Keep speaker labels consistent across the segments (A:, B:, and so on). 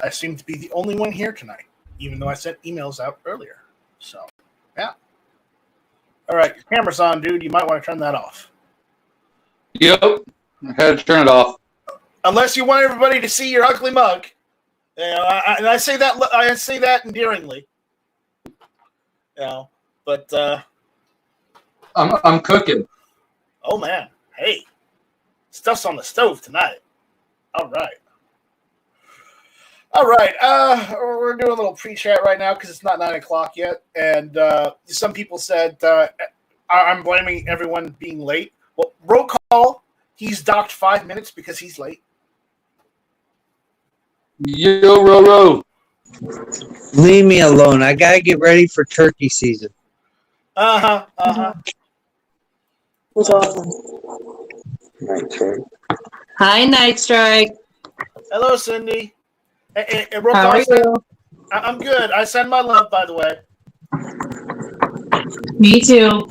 A: I seem to be the only one here tonight, even though I sent emails out earlier. So, yeah. All right, your camera's on, dude. You might want to turn that off.
B: Yep, I had to turn it off.
A: Unless you want everybody to see your ugly mug. And I say that endearingly. But
B: I'm cooking.
A: Oh man, hey, stuff's on the stove tonight. All right. We're doing a little pre-chat right now because it's not 9 o'clock yet, and some people said I'm blaming everyone being late. Well, roll call. He's docked 5 minutes because he's late.
B: Yo, Roro.
C: Leave me alone. I gotta get ready for turkey season.
D: What's awesome?
E: Night Strike.
D: Hi, Night Strike.
A: Hello, Cindy. Hey,
D: How are you?
A: I'm good. I send my love, by the way.
D: Me too.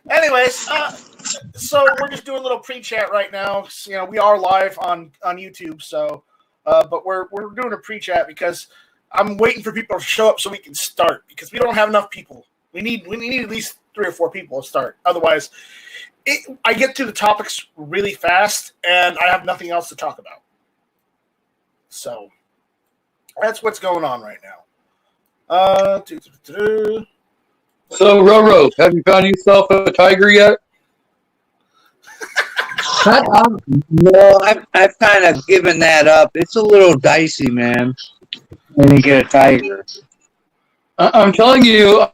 A: Anyways, so we're just doing a little pre-chat right now. We are live on YouTube, so but we're doing a pre-chat because I'm waiting for people to show up so we can start because we don't have enough people. We need at least 3 or 4 people to start. Otherwise, I get to the topics really fast and I have nothing else to talk about. So that's what's going on right now.
B: So, Roro, have you found yourself a tiger yet?
C: No, I've kind of given that up. It's a little dicey, man, when you get a tiger.
B: I'm telling you,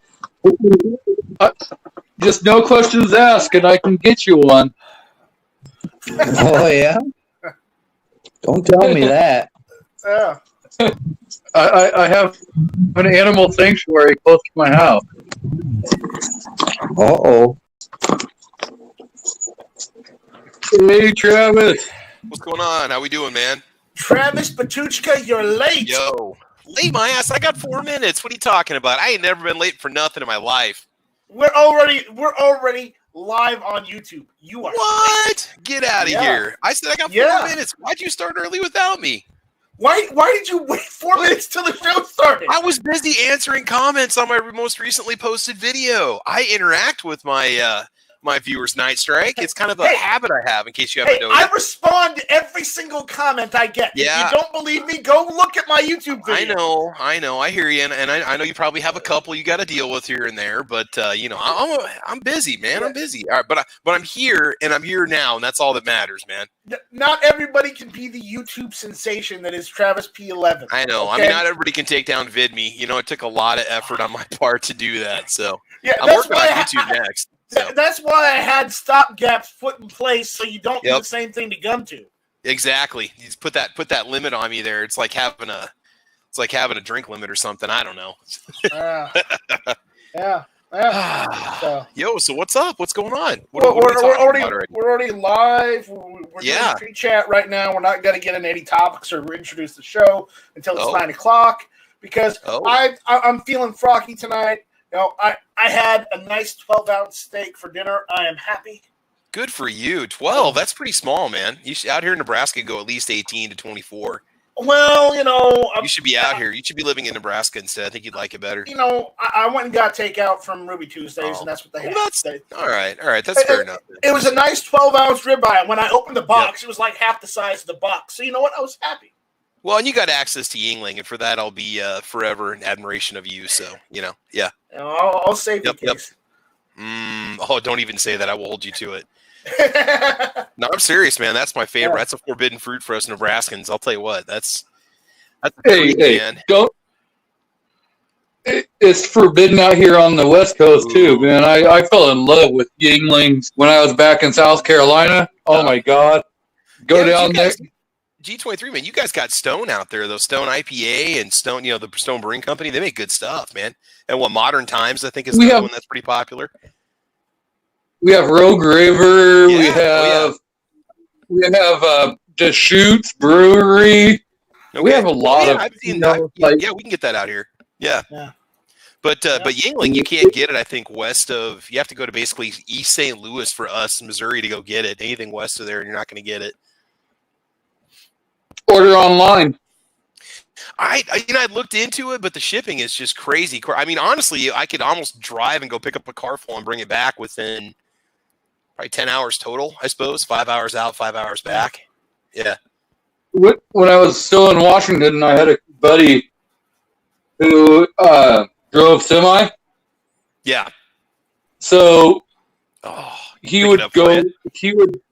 B: just no questions asked, and I can get you one.
C: Oh, yeah? Don't tell me that.
A: Yeah.
B: I have an animal sanctuary close to my house.
C: Uh-oh.
B: Hey, Travis.
F: What's going on? How we doing, man?
A: Travis Batuchka, you're late.
F: Yo. Late my ass. I got 4 minutes. What are you talking about? I ain't never been late for nothing in my life.
A: We're already live on YouTube. You are
F: What?
A: late.
F: Get out of here. I said I got 4 minutes. Why'd you start early without me?
A: Why did you wait 4 minutes till the show started?
F: I was busy answering comments on my most recently posted video. I interact with my my viewers, Night Strike. It's kind of a habit I have, in case you haven't noticed.
A: I respond to every single comment I get.
F: Yeah.
A: If you don't believe me, go look at my YouTube video.
F: I know. I hear you, and I know you probably have a couple you got to deal with here and there, but I'm busy, man. I'm busy. All right, but I'm here, and I'm here now, and that's all that matters, man.
A: Not everybody can be the YouTube sensation that is Travis P11.
F: I know.
A: Okay?
F: I mean, not everybody can take down VidMe. It took a lot of effort on my part to do that. So
A: yeah,
F: I'm working on YouTube next. So.
A: That's why I had stopgaps put in place so you don't do the same thing to GunTube.
F: Exactly. You just put that limit on me there. It's like having a drink limit or something. I don't know.
A: Yeah.
F: Yo, so what's up? What's going on?
A: We're already live. We're doing pre-chat right now. We're not going to get into any topics or introduce the show until it's 9 o'clock because I'm feeling froggy tonight. I had a nice 12-ounce steak for dinner. I am happy.
F: Good for you. 12. That's pretty small, man. You should, out here in Nebraska, go at least 18 to 24.
A: Well,
F: you should be out here. You should be living in Nebraska instead. I think you'd like it better.
A: I went and got takeout from Ruby Tuesdays, and that's what they had.
F: All right. That's fair enough.
A: It was a nice 12-ounce ribeye. When I opened the box, it was like half the size of the box. So you know what? I was happy.
F: Well, and you got access to Yingling, and for that, I'll be forever in admiration of you. So, yeah.
A: I'll save the case.
F: Don't even say that. I will hold you to it. No, I'm serious, man. That's my favorite. That's a forbidden fruit for us Nebraskans. I'll tell you what. That's
B: hey,
F: man.
B: Don't. It's forbidden out here on the West Coast too, man. I fell in love with Yinglings when I was back in South Carolina. Oh my God, down there.
F: G23, man, you guys got Stone out there, though. Stone IPA and Stone, the Stone Brewing Company, they make good stuff, man. And Modern Times, I think, is another one that's pretty popular.
B: We have Rogue River. Yeah, we have Deschutes Brewery. Okay. We have a lot of.
F: I've seen that. We can get that out here. Yeah. But Yingling, you can't get it. I think west of. You have to go to basically East St. Louis for us, Missouri, to go get it. Anything west of there, you're not going to get it.
B: Order online.
F: I looked into it, but the shipping is just crazy. I mean, honestly, I could almost drive and go pick up a car full and bring it back within probably 10 hours total, I suppose. 5 hours out, 5 hours back. Yeah.
B: When I was still in Washington, I had a buddy who drove semi.
F: Yeah.
B: So he
F: pick
B: would
F: it up for you.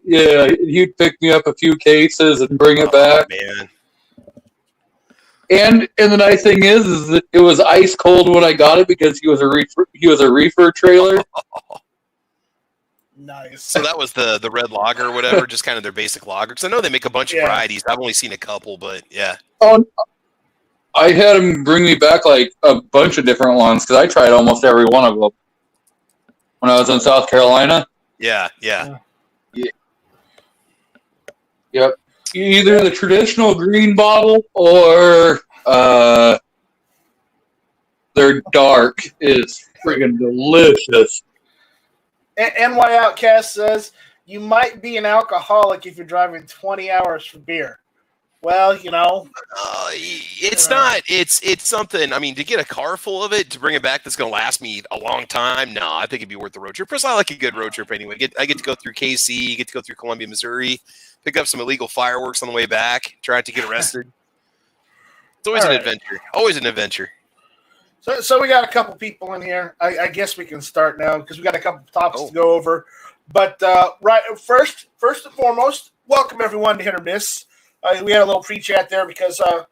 B: he'd pick me up a few cases and bring it back.
F: Man.
B: And the nice thing is that it was ice cold when I got it because he was a reefer trailer.
A: Nice.
F: So that was the red lager or whatever, just kind of their basic lager. Because I know they make a bunch of varieties. I've only seen a couple, but yeah.
B: I had him bring me back like a bunch of different ones because I tried almost every one of them when I was in South Carolina.
F: Yeah.
B: Yep. Either the traditional green bottle or their dark is friggin' delicious.
A: NY Outcast says, you might be an alcoholic if you're driving 20 hours for beer. Well,
F: it's not. It's something. I mean, to get a car full of it, to bring it back, that's going to last me a long time. No, I think it'd be worth the road trip. Plus, I like a good road trip anyway. I get to go through KC, get to go through Columbia, Missouri, pick up some illegal fireworks on the way back, try to get arrested. It's always an adventure. Always an adventure.
A: So we got a couple people in here. I guess we can start now because we got a couple topics to go over. But first and foremost, welcome everyone to Hit or Miss. We had a little pre-chat there because I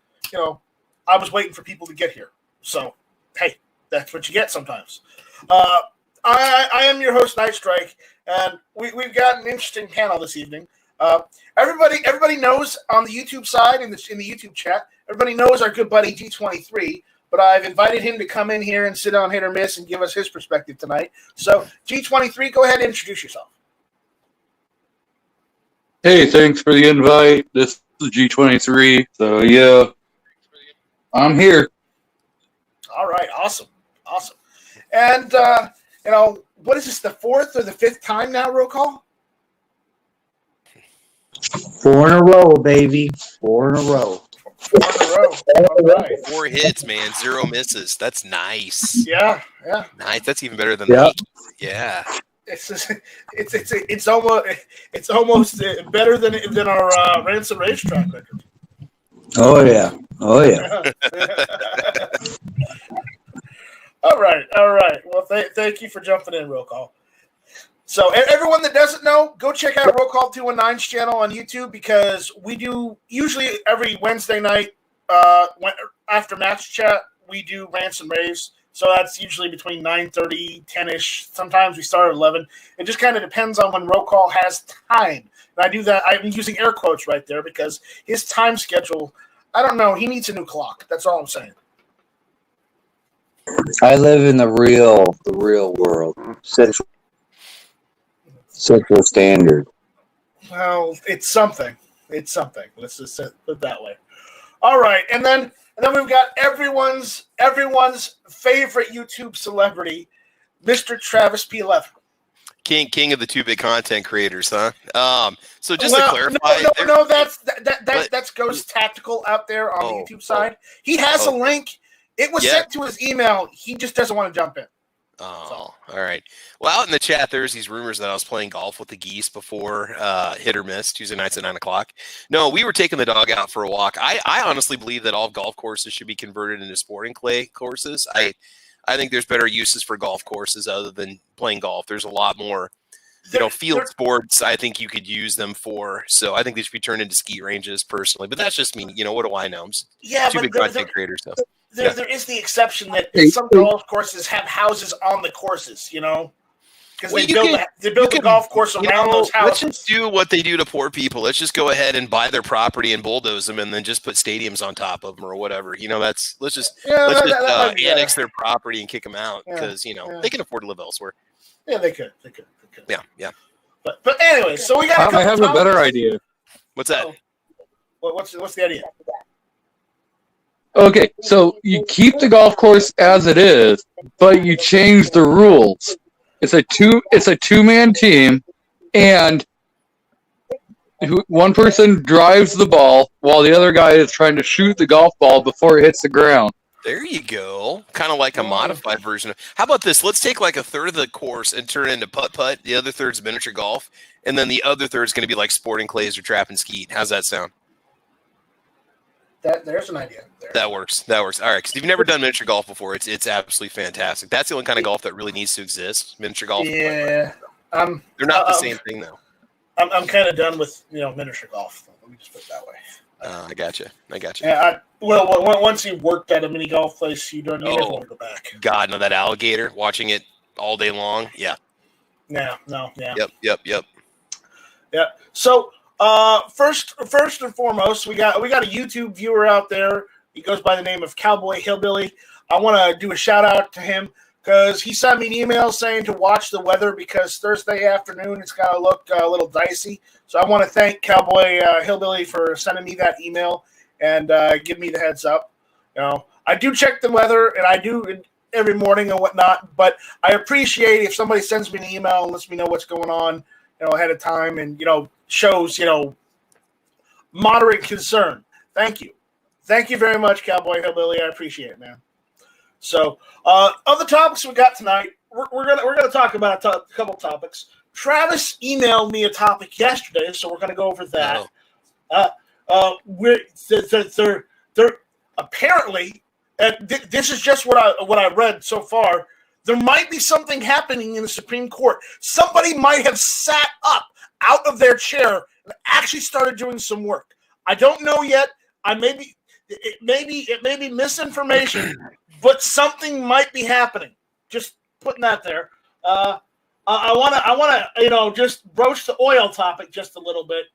A: was waiting for people to get here. So hey, that's what you get sometimes. I am your host, Night Strike, and we've got an interesting panel this evening. Everybody knows on the YouTube side in the YouTube chat. Everybody knows our good buddy G23. But I've invited him to come in here and sit on Hit or Miss and give us his perspective tonight. So, G23, go ahead and introduce yourself.
B: Hey, thanks for the invite. This is G23. So, yeah, I'm here.
A: All right, awesome. And, what is this, the fourth or the fifth time now, roll call?
C: 4 in a row, baby. 4 in a row.
A: 4 in a row. All right.
F: 4 hits, man. 0 misses. That's nice.
A: Yeah.
F: Nice. That's even better than the yeah.
A: It's almost better than our Ransom racetrack record.
C: Oh yeah.
A: All right. Well, thank you for jumping in, roll call. So everyone that doesn't know, go check out Roll Call 219's channel on YouTube because we do usually every Wednesday night after match chat, we do rants and raves. So that's usually between 9:30, 10-ish. Sometimes we start at 11. It just kind of depends on when Roll Call has time. And I do that. I'm using air quotes right there because his time schedule, I don't know. He needs a new clock. That's all I'm saying.
C: I live in the real world. Central Standard.
A: Well, it's something. Let's just put it that way. All right, and then we've got everyone's favorite YouTube celebrity, Mr. Travis P11.
F: King of the 2-bit content creators, huh? So just to clarify,
A: no, that's Ghost Tactical out there on the YouTube side. He has a link. It was sent to his email. He just doesn't want to jump in.
F: Oh, all right. Well, out in the chat, there's these rumors that I was playing golf with the geese before Hit or Miss Tuesday nights at 9:00. No, we were taking the dog out for a walk. I honestly believe that all golf courses should be converted into sporting clay courses. I think there's better uses for golf courses other than playing golf. There's a lot more, field sports. I think you could use them for. So I think they should be turned into ski ranges personally. But that's just me. What do I know? I'm just too big content creator stuff.
A: There is the exception that some golf courses have houses on the courses, because they build the golf course around those houses.
F: Let's just do what they do to poor people. Let's just go ahead and buy their property and bulldoze them, and then just put stadiums on top of them or whatever. Let's just annex their property and kick them out because they can afford to live elsewhere.
A: Yeah, they could.
F: Yeah.
A: But anyway, so we got.
B: I have a better idea.
F: What's that?
A: What's the idea?
B: Okay, so you keep the golf course as it is, but you change the rules. It's a two-man team, and one person drives the ball while the other guy is trying to shoot the golf ball before it hits the ground.
F: There you go. Kind of like a modified version of. How about this? Let's take like a third of the course and turn it into putt-putt. The other third's miniature golf, and then the other third's going to be like sporting clays or trap and skeet. How's that sound?
A: There's an idea.
F: That works. All right, because if you've never done miniature golf before, it's absolutely fantastic. That's the only kind of golf that really needs to exist. Miniature golf.
A: Yeah,
F: they're not the same thing though.
A: I'm kind of done with miniature golf. Let me just put it that way.
F: I gotcha.
A: Yeah, once you worked at a mini golf place, you don't want to go back.
F: God, no, that alligator, watching it all day long. Yeah.
A: Yeah.
F: Yep.
A: Yeah. So, first and foremost, we got a YouTube viewer out there. He goes by the name of Cowboy Hillbilly. I want to do a shout out to him because he sent me an email saying to watch the weather because Thursday afternoon it's going to look a little dicey. So I want to thank Cowboy Hillbilly for sending me that email and give me the heads up. I do check the weather and I do every morning and whatnot, but I appreciate if somebody sends me an email and lets me know what's going on, ahead of time and shows moderate concern. Thank you very much, Cowboy Hillbilly. I appreciate it, man. So, of the topics we got tonight, we're gonna talk about a couple topics. Travis emailed me a topic yesterday, so we're gonna go over that. They're apparently, this is just what I read so far. There might be something happening in the Supreme Court. Somebody might have sat up out of their chair and actually started doing some work. I don't know yet. It may be misinformation, but something might be happening. Just putting that there. I want to just broach the oil topic just a little bit,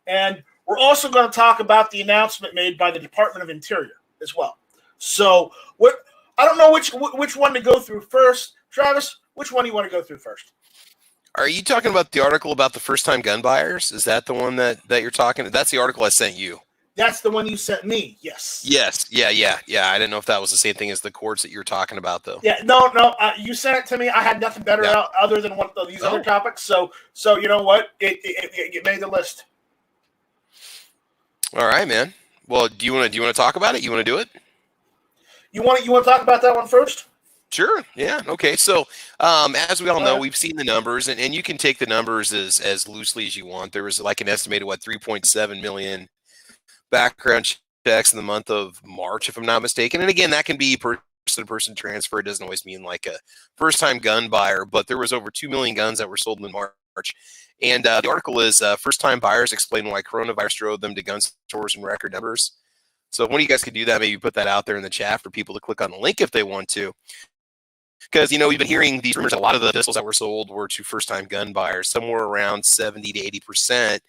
A: and we're also going to talk about the announcement made by the Department of Interior as well. So I don't know which one to go through first. Travis, which one do you want to go through first?
F: Are you talking about the article about the first-time gun buyers? Is that the one that you're talking? That's the article I sent you.
A: That's the one you sent me. Yes.
F: Yes. Yeah. I didn't know if that was the same thing as the courts that you're talking about, though.
A: Yeah. No. You sent it to me. I had nothing better out other than one of these other topics. So you know what? It made the list.
F: All right, man. Well, do you want to talk about it? You want to do it?
A: You want to talk about that one first?
F: Sure. Yeah. Okay. So, as we all know, we've seen the numbers, and you can take the numbers as loosely as you want. There was like an estimated 3.7 million background checks in the month of March, if I'm not mistaken. And again, that can be person-to-person transfer. It doesn't always mean like a first-time gun buyer, but there was over 2 million guns that were sold in March. And the article is first-time buyers explain why coronavirus drove them to gun stores in record numbers. So if one of you guys could do that, maybe put that out there in the chat for people to click on the link if they want to. Because, we've been hearing these rumors. A lot of the pistols that were sold were to first-time gun buyers. Somewhere around 70 to 80%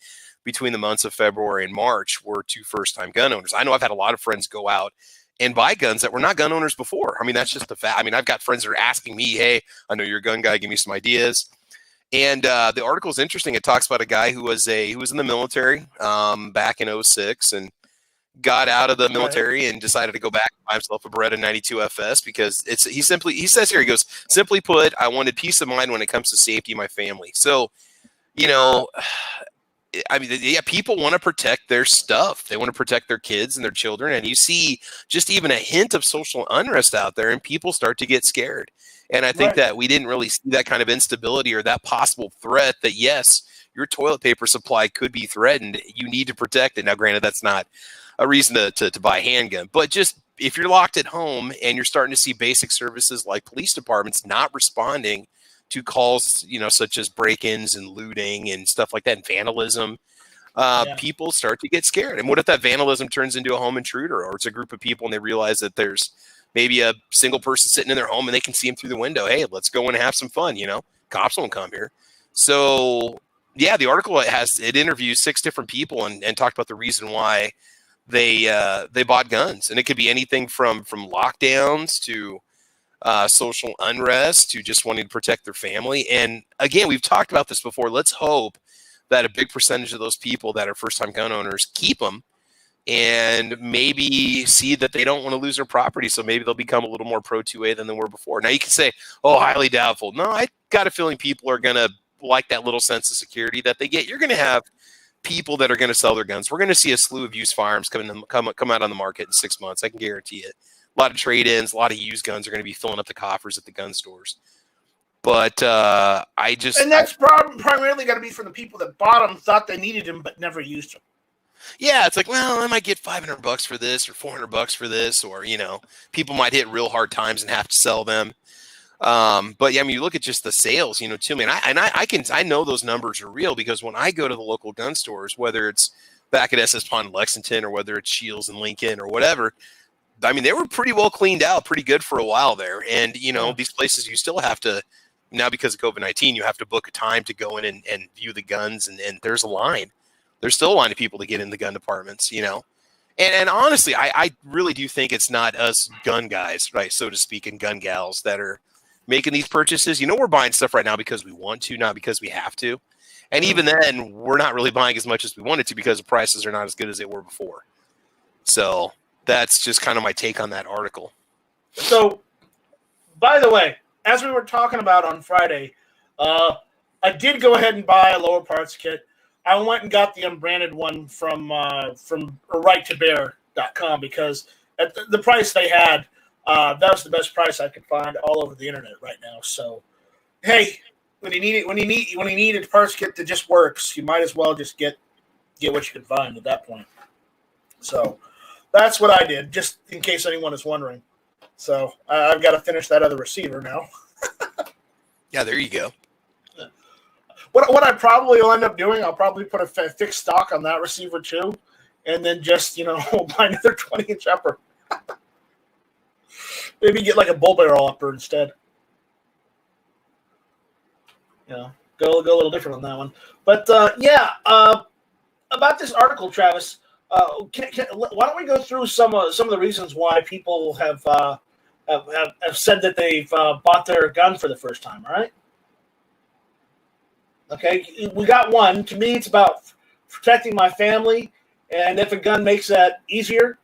F: between the months of February and March were to first-time gun owners. I know I've had a lot of friends go out and buy guns that were not gun owners before. I mean, that's just the fact. I mean, I've got friends that are asking me, hey, I know you're a gun guy. Give me some ideas. And the article is interesting. It talks about a guy who was in the military back in 2006 and got out of the military and decided to go back and buy himself a Beretta 92 FS because he says here, he goes, simply put, I wanted peace of mind when it comes to safety of my family. So, I mean, yeah, people want to protect their stuff. They want to protect their kids and their children. And you see just even a hint of social unrest out there and people start to get scared. And I think that we didn't really see that kind of instability or that possible threat that, yes, your toilet paper supply could be threatened. You need to protect it. Now, granted, that's not a reason to buy a handgun, but just if you're locked at home and you're starting to see basic services like police departments not responding to calls, such as break-ins and looting and stuff like that, and vandalism, people start to get scared. And what if that vandalism turns into a home intruder, or it's a group of people and they realize that there's maybe a single person sitting in their home and they can see them through the window? Hey, let's go and have some fun. Cops won't come here. So yeah, the article it interviews 6 different people and talked about the reason why they bought guns. And it could be anything from lockdowns to social unrest to just wanting to protect their family. And again, we've talked about this before. Let's hope that a big percentage of those people that are first-time gun owners keep them and maybe see that they don't want to lose their property. So maybe they'll become a little more pro-2A than they were before. Now you can say, highly doubtful. No, I got a feeling people are going to like that little sense of security that they get. You're going to have people that are going to sell their guns. We're going to see a slew of used firearms come out on the market in 6 months. I can guarantee it. A lot of trade-ins, a lot of used guns are going to be filling up the coffers at the gun stores. But
A: and that's primarily going to be from the people that bought them, thought they needed them, but never used them.
F: Yeah, it's like, well, I might get $500 for this or $400 for this, or people might hit real hard times and have to sell them. But yeah, I mean, you look at just the sales, to me, and I know those numbers are real because when I go to the local gun stores, whether it's back at SS Pond in Lexington or whether it's Shields in Lincoln or whatever, I mean, they were pretty well cleaned out, pretty good for a while there. And, these places you still have to, now because of COVID-19, you have to book a time to go in and view the guns. And there's a line. There's still a line of people to get in the gun departments, And honestly, I really do think it's not us gun guys, right, so to speak, and gun gals that are making these purchases. We're buying stuff right now because we want to, not because we have to. And even then, we're not really buying as much as we wanted to because the prices are not as good as they were before. So that's just kind of my take on that article.
A: So, by the way, as we were talking about on Friday, I did go ahead and buy a lower parts kit. I went and got the unbranded one from righttobear.com because at the price they had, that was the best price I could find all over the internet right now. So, hey, when you need a parts kit that just works, you might as well just get what you can find at that point. So that's what I did, just in case anyone is wondering. So I've got to finish that other receiver now.
F: Yeah, there you go.
A: What I probably will end up doing, I'll probably put a fixed stock on that receiver too, and then just buy another 20-inch upper. Maybe get like a bull barrel upper instead. Go a little different on that one. But about this article, Travis, why don't we go through some of the reasons why people have said that they've bought their gun for the first time, all right? Okay, we got one. To me, it's about protecting my family, and if a gun makes that easier,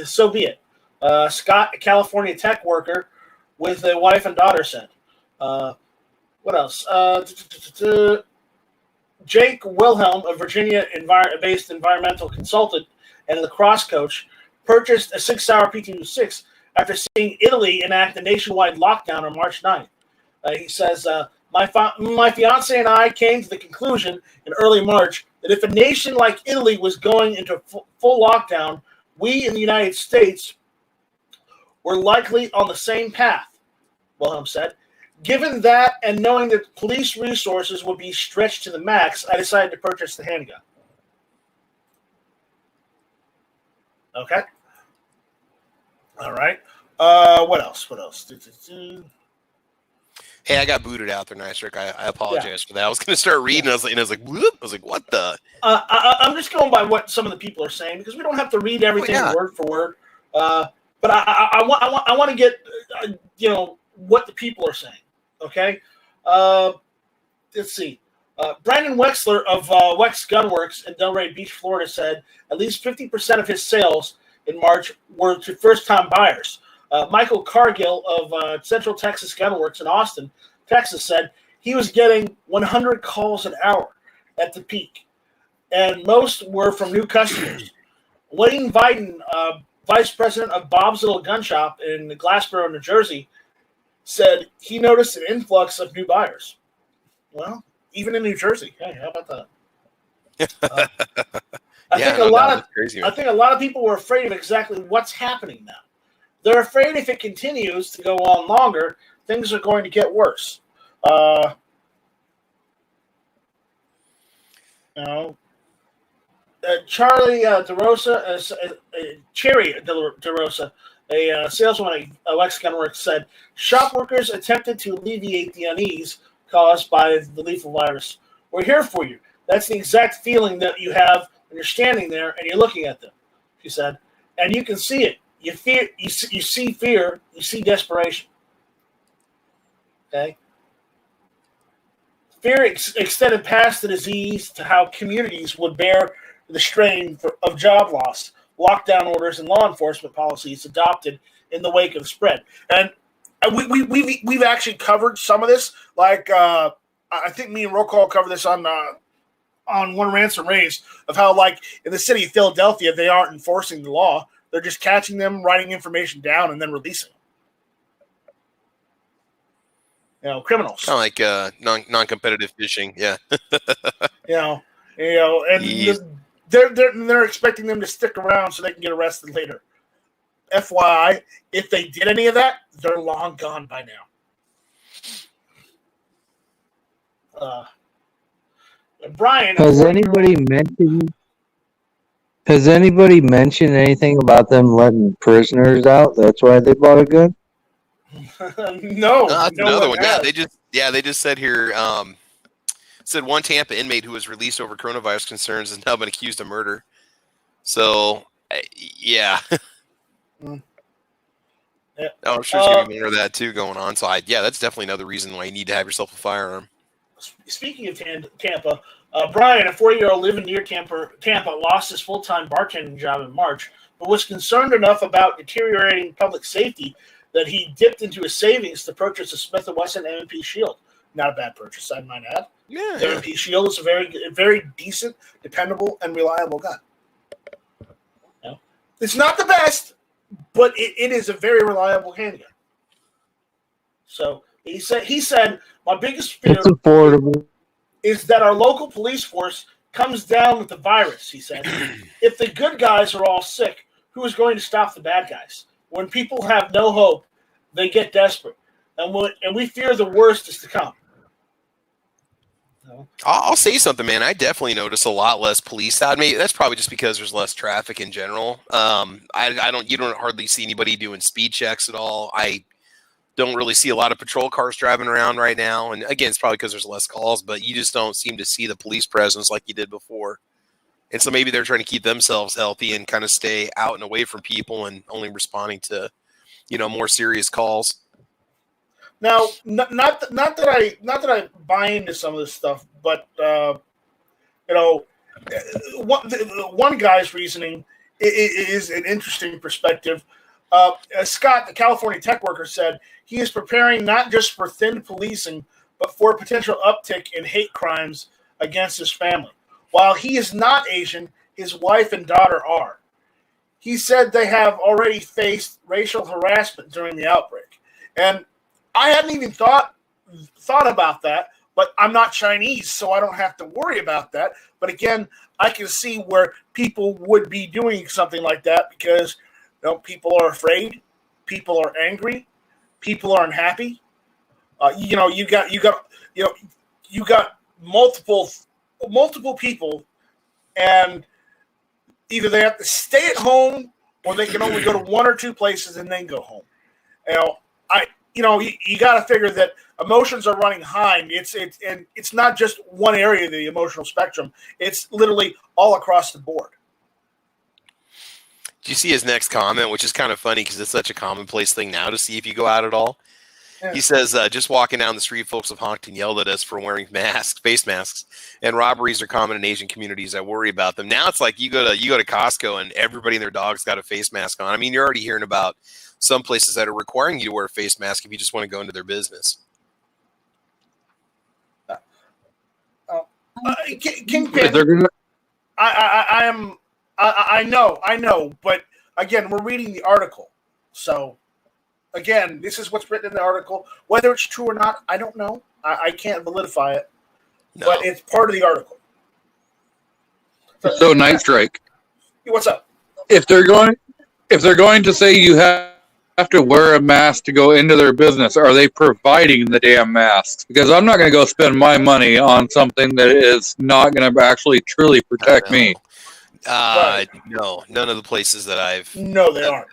A: so be it. Scott, a California tech worker with a wife and daughter, said. What else? Jake Wilhelm, a Virginia-based environmental consultant and lacrosse coach, purchased a 6-hour PT-6 after seeing Italy enact a nationwide lockdown on March 9th. He says, my fiance and I came to the conclusion in early March that if a nation like Italy was going into full lockdown, we in the United States were likely on the same path, Wilhelm said. Given that and knowing that police resources would be stretched to the max, I decided to purchase the handgun. Okay. All right. What else?
F: Hey, I got booted out there, Nice Rick. I apologize for that. I was going to start reading. I was like, whoop. I was like, what the?
A: I'm just going by what some of the people are saying because we don't have to read everything word for word. But I want to get what the people are saying. Okay. Let's see. Brandon Wexler of Wex Gunworks in Delray Beach, Florida, said at least 50% of his sales in March were to first-time buyers. Michael Cargill of Central Texas Gunworks in Austin, Texas, said he was getting 100 calls an hour at the peak, and most were from new customers. Wayne Biden, vice president of Bob's Little Gun Shop in Glassboro, New Jersey, said he noticed an influx of new buyers. Well, even in New Jersey. Hey, how about that? I think a lot of people were afraid of exactly what's happening now. They're afraid if it continues to go on longer, things are going to get worse. Charlie DeRosa, Cherry DeRosa, a saleswoman at Wex Gunworks, said shop workers attempted to alleviate the unease caused by the lethal virus. We're here for you. That's the exact feeling that you have when you're standing there and you're looking at them, she said. And you can see it. You see fear, you see desperation. Okay? Fear extended past the disease to how communities would bear the strain of job loss, lockdown orders, and law enforcement policies adopted in the wake of the spread. And we've actually covered some of this. Like I think me and Roll Call covered this on on one ransom raised of how, like, in the city of Philadelphia, they aren't enforcing the law. They're just catching them, writing information down, and then releasing them. Criminals.
F: Kind of like non-competitive fishing. Yeah.
A: And they're expecting them to stick around so they can get arrested later. FYI, if they did any of that, they're long gone by now. Brian,
C: Has anybody mentioned anything about them letting prisoners out? That's why they bought a gun?
A: No,
F: that's
A: no
F: another
A: one
F: one.
A: has.
F: They just said here. Said one Tampa inmate who was released over coronavirus concerns has now been accused of murder. So, yeah.
A: Yeah.
F: Oh, I'm sure there's going to be more of that too going on. So, that's definitely another reason why you need to have yourself a firearm.
A: Speaking of Tampa, Brian, a 40-year-old living near Tampa, lost his full-time bartending job in March, but was concerned enough about deteriorating public safety that he dipped into his savings to purchase a Smith & Wesson M&P Shield. Not a bad purchase, I might add.
F: Yeah,
A: The M&P Shield is a very decent, dependable, and reliable gun. It's not the best, but it is a very reliable handgun. So he said, my biggest fear
C: It's affordable.
A: is that our local police force comes down with the virus, he said. If the good guys are all sick, who is going to stop the bad guys? When people have no hope, they get desperate. And we fear the worst is to come.
F: I'll say something, man. I definitely notice a lot less police out. Maybe that's probably just because there's less traffic in general. You don't hardly see anybody doing speed checks at all. I don't really see a lot of patrol cars driving around right now. And again, it's probably because there's less calls, but you just don't seem to see the police presence like you did before. And so maybe they're trying to keep themselves healthy and kind of stay out and away from people and only responding to, more serious calls.
A: Now, not that I buy into some of this stuff, but one guy's reasoning is an interesting perspective. Scott, the California tech worker, said he is preparing not just for thin policing, but for a potential uptick in hate crimes against his family. While he is not Asian, his wife and daughter are. He said they have already faced racial harassment during the outbreak, and I hadn't even thought about that, but I'm not Chinese, so I don't have to worry about that. But again, I can see where people would be doing something like that because people are afraid, people are angry, people are unhappy. You got multiple people, and either they have to stay at home or they can only go to one or two places and then go home. You got to figure that emotions are running high. It's not just one area of the emotional spectrum. It's literally all across the board.
F: Do you see his next comment, which is kind of funny because it's such a commonplace thing now to see if you go out at all? Yeah. He says, just walking down the street, folks have honked and yelled at us for wearing face masks, and robberies are common in Asian communities. I worry about them. Now it's like you go to Costco and everybody and their dog's got a face mask on. I mean, you're already hearing about some places that are requiring you to wear a face mask if you just want to go into their business.
A: Kingpin, I know, but again, we're reading the article. So, again, this is what's written in the article. Whether it's true or not, I don't know. I can't validify it, but it's part of the article.
B: So, Night Strike.
A: What's up?
B: If they're going to say you have to wear a mask to go into their business, are they providing the damn masks? Because I'm not going to go spend my money on something that is not going to actually truly protect me.
F: No, none of the places that I've.
A: No, they aren't.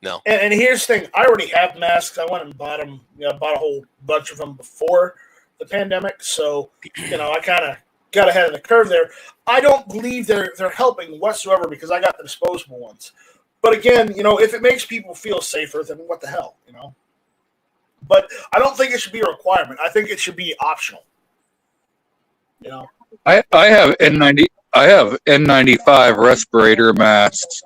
F: No.
A: And here's the thing: I already have masks. I went and bought them. Bought a whole bunch of them before the pandemic. So, I kind of got ahead of the curve there. I don't believe they're helping whatsoever because I got the disposable ones. But again, if it makes people feel safer, then what the hell, But I don't think it should be a requirement. I think it should be optional.
B: I have N95 respirator masks.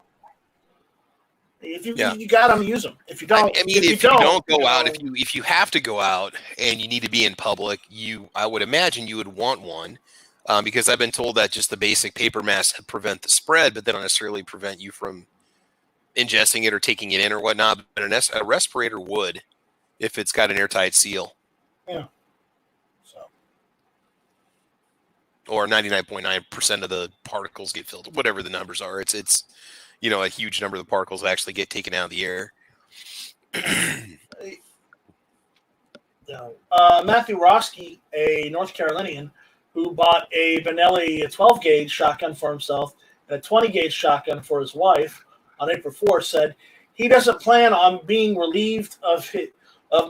A: If you got them, use them. If you don't,
F: if you don't go out, if you have to go out and you need to be in public, I would imagine you would want one. because I've been told that just the basic paper masks prevent the spread, but they don't necessarily prevent you from ingesting it or taking it in or whatnot. But a respirator would, if it's got an airtight seal.
A: Yeah. So.
F: Or 99.9% of the particles get filtered, whatever the numbers are. It's a huge number of the particles actually get taken out of the air.
A: Matthew Roski, a North Carolinian, who bought a Benelli 12-gauge shotgun for himself and a 20-gauge shotgun for his wife on April 4th, said he doesn't plan on being relieved of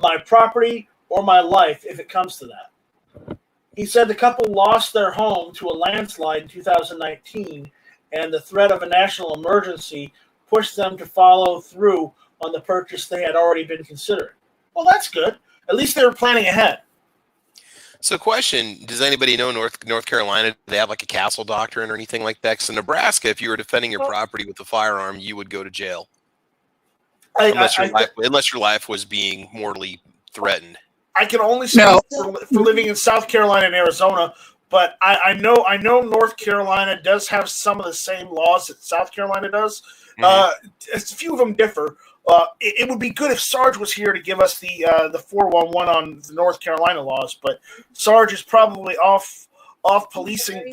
A: my property or my life if it comes to that. He said the couple lost their home to a landslide in 2019, and the threat of a national emergency pushed them to follow through on the purchase they had already been considering. Well, that's good. At least they were planning ahead.
F: So, question: does anybody know North Carolina? Do they have like a castle doctrine or anything like that? Because in Nebraska, if you were defending your property with a firearm, you would go to jail, unless your life was being mortally threatened.
A: I can only speak for living in South Carolina and Arizona, but I know North Carolina does have some of the same laws that South Carolina does. Mm-hmm. A few of them differ. It would be good if Sarge was here to give us the 411 on the North Carolina laws, but Sarge is probably off policing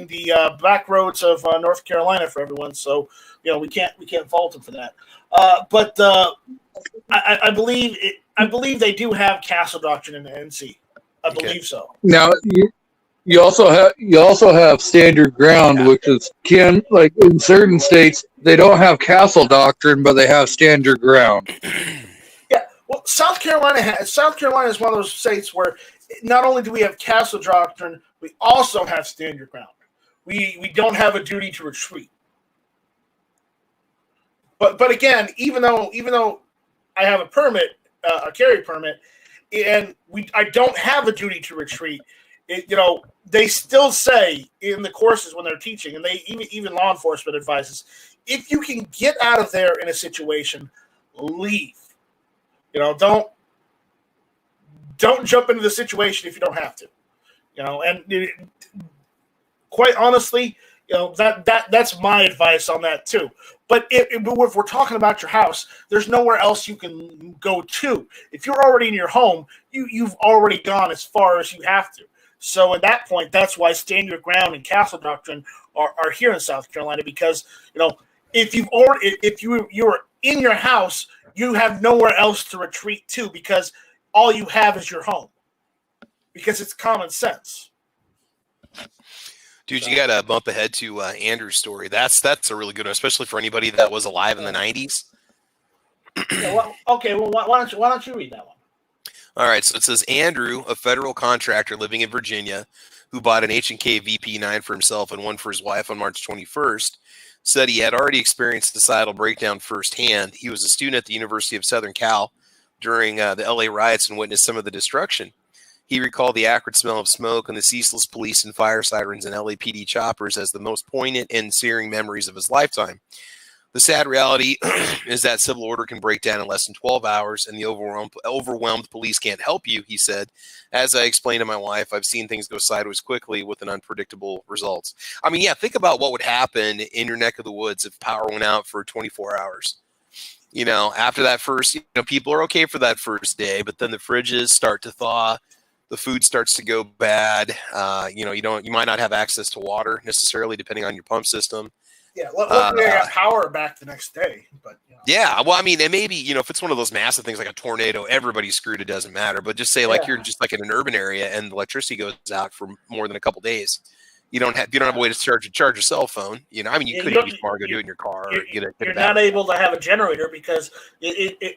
A: the back roads of North Carolina for everyone. So we can't fault him for that. But I believe they do have castle doctrine in the NC. I believe so.
B: Now you also have standard ground, which is like in certain states they don't have castle doctrine, but they have standard ground.
A: Yeah, well, South Carolina is one of those states where not only do we have castle doctrine, we also have standard ground. We don't have a duty to retreat. But again, even though I have a permit, a carry permit, and I don't have a duty to retreat. They still say in the courses when they're teaching, and they even law enforcement advises, if you can get out of there in a situation, leave. Don't jump into the situation if you don't have to. And quite honestly, that's my advice on that too. But if we're talking about your house, there's nowhere else you can go to. If you're already in your home, you've already gone as far as you have to. So at that point, that's why standard ground and castle doctrine are here in South Carolina, because if you're in your house, you have nowhere else to retreat to, because all you have is your home, because it's common sense.
F: Dude, you got to bump ahead to Andrew's story. That's a really good one, especially for anybody that was alive in the 90s.
A: Yeah, why don't you read that one?
F: All right, so it says Andrew, a federal contractor living in Virginia, who bought an H&K VP9 for himself and one for his wife on March 21st, said he had already experienced societal breakdown firsthand. He was a student at the University of Southern Cal during the LA riots and witnessed some of the destruction. He recalled the acrid smell of smoke and the ceaseless police and fire sirens and LAPD choppers as the most poignant and searing memories of his lifetime. The sad reality is that civil order can break down in less than 12 hours, and the overwhelmed police can't help you, he said. As I explained to my wife, I've seen things go sideways quickly with an unpredictable results. I mean, yeah, think about what would happen in your neck of the woods if power went out for 24 hours. After that first, people are okay for that first day, but then the fridges start to thaw. The food starts to go bad. You might not have access to water necessarily, depending on your pump system.
A: Yeah, luckily I got power back the next day. But
F: yeah, well, I mean, and maybe if it's one of those massive things like a tornado, everybody's screwed. It doesn't matter. But just say you're just like in an urban area and the electricity goes out for more than a couple days. You don't have a way to charge your cell phone. You could use Margo, do it in your car.
A: You're not able to have a generator because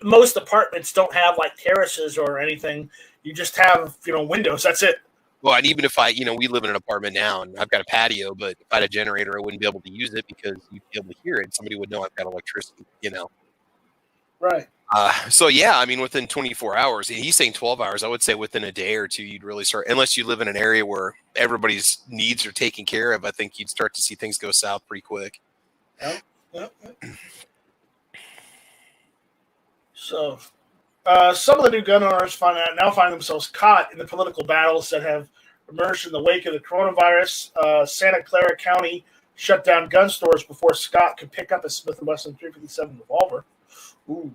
A: most apartments don't have like terraces or anything. You just have windows. That's it.
F: Well, and even if we live in an apartment now and I've got a patio, but if I had a generator, I wouldn't be able to use it because you'd be able to hear it. Somebody would know I've got electricity,
A: Right.
F: So, yeah, I mean, within 24 hours, he's saying 12 hours. I would say within a day or two, you'd really start, unless you live in an area where everybody's needs are taken care of. I think you'd start to see things go south pretty quick.
A: Yep. So, some of the new gun owners now find themselves caught in the political battles that have emerged in the wake of the coronavirus. Santa Clara County shut down gun stores before Scott could pick up a Smith & Wesson 357 revolver. Ooh.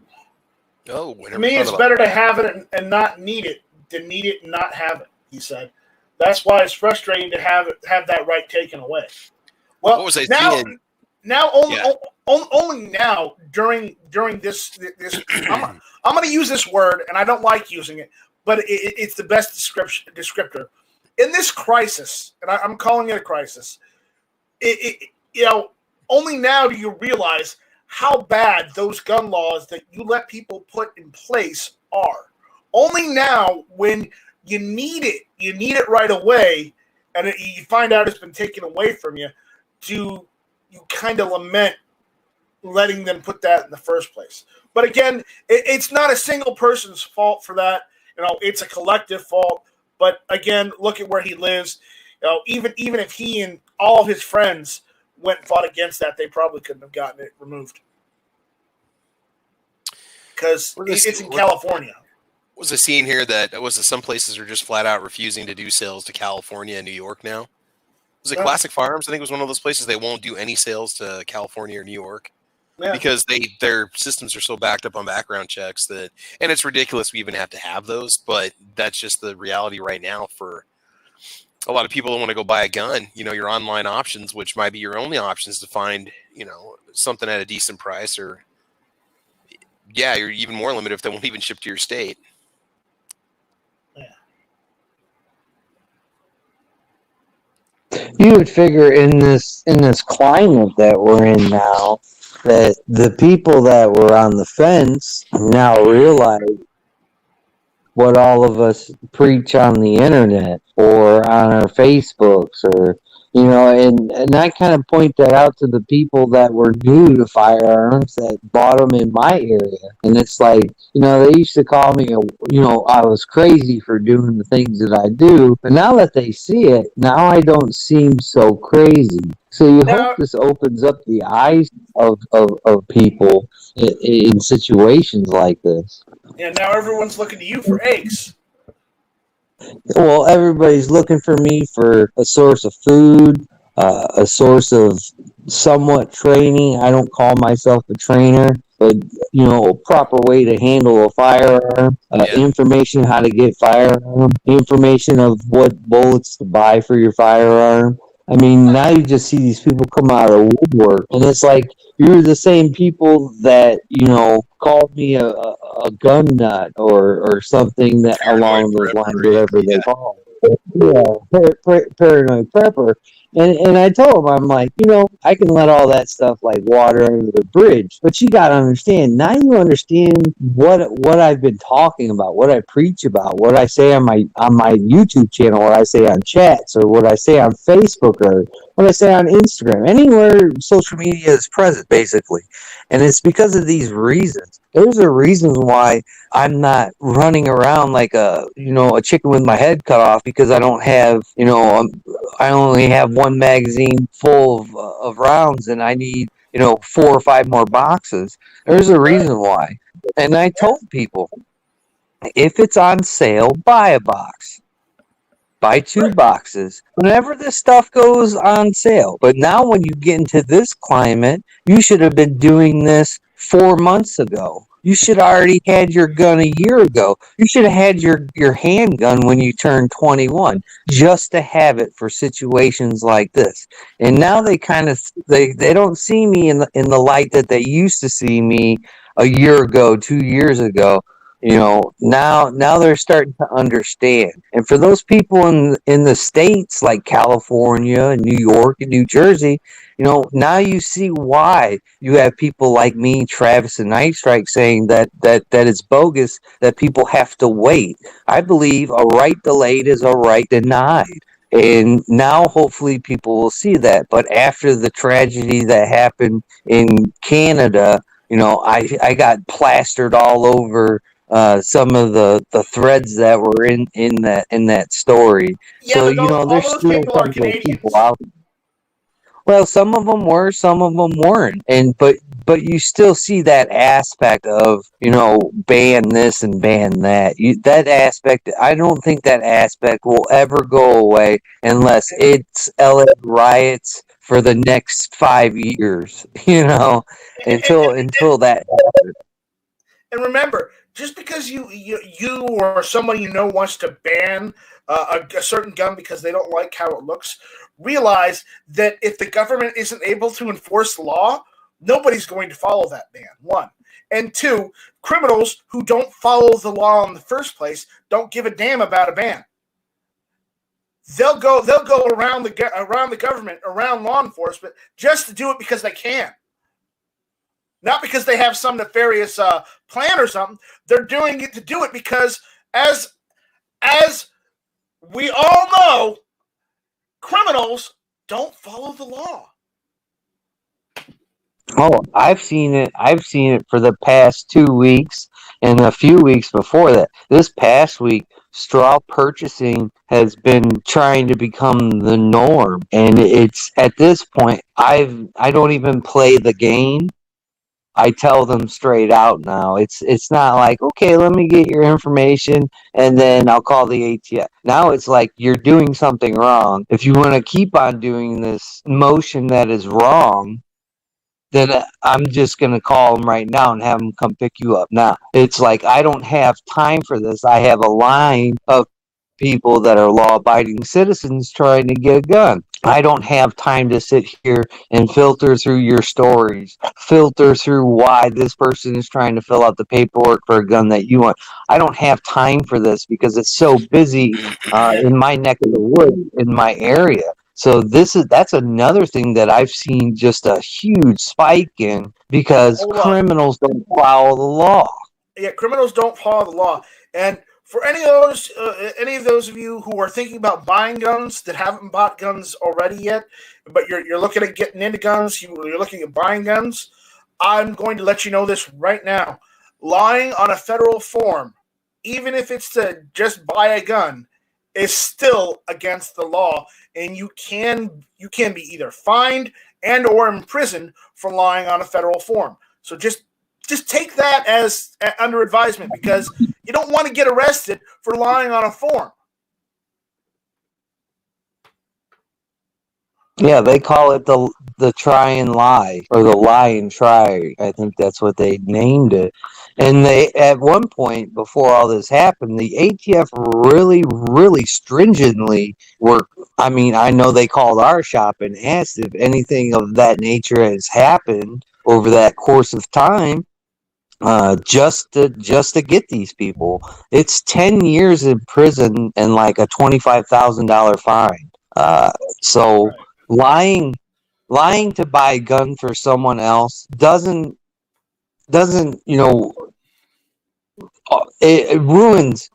F: Oh,
A: To me, it's better to have it and not need it than need it and not have it, he said. That's why it's frustrating to have that right taken away. Well,
F: what was I
A: now,
F: seeing?
A: now only now during this I'm going to use this word, and I don't like using it, but it's the best descriptor. In this crisis, and I'm calling it a crisis, only now do you realize how bad those gun laws that you let people put in place are. Only now, when you need it right away, and you find out it's been taken away from you, do you kind of lament letting them put that in the first place. But again, it's not a single person's fault for that. It's a collective fault. But again, look at where he lives. Even if he and all of his friends went and fought against that, they probably couldn't have gotten it removed. Because it's in California.
F: Was a scene here that some places are just flat out refusing to do sales to California and New York now? Was it Classic Farms? I think it was one of those places they won't do any sales to California or New York because their systems are so backed up on background checks and it's ridiculous we even have to have those, but that's just the reality right now for a lot of people that want to go buy a gun. Your online options, which might be your only options to find, something at a decent price, or you're even more limited if they won't even ship to your state.
C: You would figure in this climate that we're in now that the people that were on the fence now realize what all of us preach on the internet or on our Facebooks, or and I kind of point that out to the people that were new to firearms that bought them in my area. And it's like, they used to call me, I was crazy for doing the things that I do. But now that they see it, now I don't seem so crazy. So you hope this opens up the eyes of people in situations like this.
A: Yeah, now everyone's looking to you for eggs.
C: Well, everybody's looking for me for a source of food, a source of somewhat training. I don't call myself a trainer, but a proper way to handle a firearm, information how to get firearm, information of what bullets to buy for your firearm. I mean, now you just see these people come out of woodwork, and it's like you're the same people that called me a gun nut or something that along those lines, whatever they call it. Paranoid prepper. And I told him, I'm like, I can let all that stuff like water under the bridge, but you got to understand. Now you understand what I've been talking about, what I preach about, what I say on my YouTube channel, what I say on chats, or what I say on Facebook, or what I say on Instagram, anywhere social media is present, basically. And it's because of these reasons. Those are reasons why I'm not running around like a chicken with my head cut off because I don't have, I only have one magazine full of rounds and I need, 4 or 5 more boxes. There's a reason why. And I told people, if it's on sale, buy a box. Buy 2 boxes. Whenever this stuff goes on sale. But now when you get into this climate, you should have been doing this 4 months ago. You should have already had your gun a year ago. You should have had your handgun when you turned 21, just to have it for situations like this. And now they kind of they don't see me in the light that they used to see me a year ago, 2 years ago. Now they're starting to understand. And for those people in the states like California and New York and New Jersey, now you see why you have people like me, Travis and Night Strike, saying that it's bogus, that people have to wait. I believe a right delayed is a right denied. And now hopefully people will see that. But after the tragedy that happened in Canada, I got plastered all over some of the threads that were in that story.
A: Yeah,
C: so there's still
A: people are Canadians.
C: People out there. Well, some of them were, some of them weren't, but but you still see that aspect of, ban this and ban that. That aspect, I don't think that aspect will ever go away unless it's LA riots for the next 5 years, until that happens.
A: And remember, just because you or someone you know wants to ban a certain gun because they don't like how it looks, realize that if the government isn't able to enforce the law, nobody's going to follow that ban. One. And two, criminals who don't follow the law in the first place don't give a damn about a ban. They'll go around the government, around law enforcement, just to do it because they can. Not because they have some nefarious plan or something. They're doing it to do it because, as we all know, criminals don't follow the law.
C: Oh, I've seen it. I've seen it for the past 2 weeks and a few weeks before that. This past week, straw purchasing has been trying to become the norm, and it's at this point. I don't even play the game. I tell them straight out now. It's not like, okay, let me get your information and then I'll call the ATF. Now it's like you're doing something wrong. If you want to keep on doing this motion that is wrong, then I'm just going to call them right now and have them come pick you up now. It's like I don't have time for this. I have a line of people that are law-abiding citizens trying to get a gun. I don't have time to sit here and filter through your stories, filter through why this person is trying to fill out the paperwork for a gun that you want. I don't have time for this because it's so busy in my neck of the woods, in my area. So that's another thing that I've seen just a huge spike in because criminals don't follow the law.
A: Yeah, criminals don't follow the law. And for any of those of you who are thinking about buying guns that haven't bought guns already yet, but you're looking at getting into guns, you're looking at buying guns, I'm going to let you know this right now. Lying on a federal form, even if it's to just buy a gun, is still against the law, and you can be either fined and or imprisoned for lying on a federal form. So just take that as under advisement, because you don't want to get arrested for lying on a form.
C: Yeah, they call it the try and lie, or the lie and try. I think that's what they named it. And they, at one point before all this happened, the ATF really, really stringently were. I mean, I know they called our shop and asked if anything of that nature has happened over that course of time. Just to get these people, it's 10 years in prison and like a $25,000 fine. So lying to buy a gun for someone else doesn't it ruins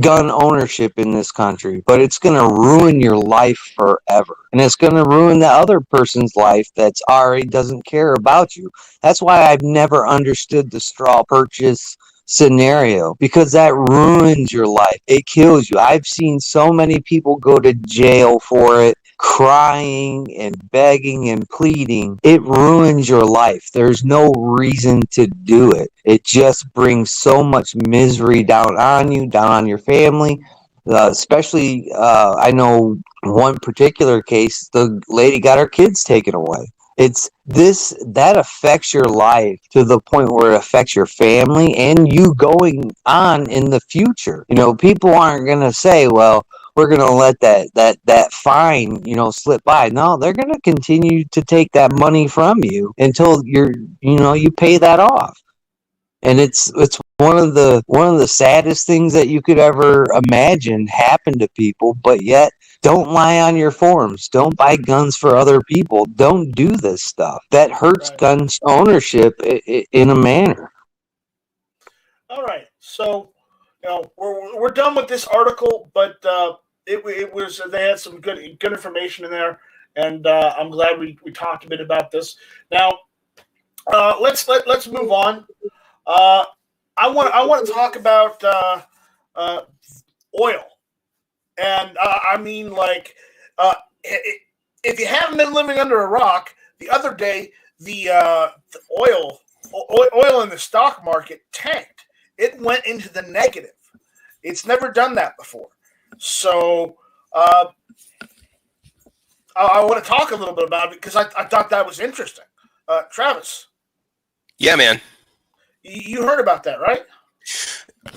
C: gun ownership in this country, but it's going to ruin your life forever, and it's going to ruin the other person's life that's already doesn't care about you. That's why I've never understood the straw purchase scenario, because that ruins your life. It kills you. I've seen so many people go to jail for it, crying and begging and pleading. It ruins your life. There's no reason to do it. It just brings so much misery down on you, down on your family. Especially, I know one particular case, the lady got her kids taken away. It's that affects your life to the point where it affects your family and you going on in the future. People aren't going to say, well, we're going to let that fine, slip by. No, they're going to continue to take that money from you until you pay that off. And it's one of the saddest things that you could ever imagine happen to people, but yet don't lie on your forms. Don't buy guns for other people. Don't do this stuff. That hurts gun ownership in a manner.
A: All right. So, we're done with this article, but it was they had some good information in there, and I'm glad we talked a bit about this. Now, let's move on. I want to talk about oil, and I mean, like, if you haven't been living under a rock, the other day the oil in the stock market tanked. It went into the negative. It's never done that before. So I want to talk a little bit about it because I thought that was interesting. Travis.
F: Yeah, man.
A: You heard about that, right?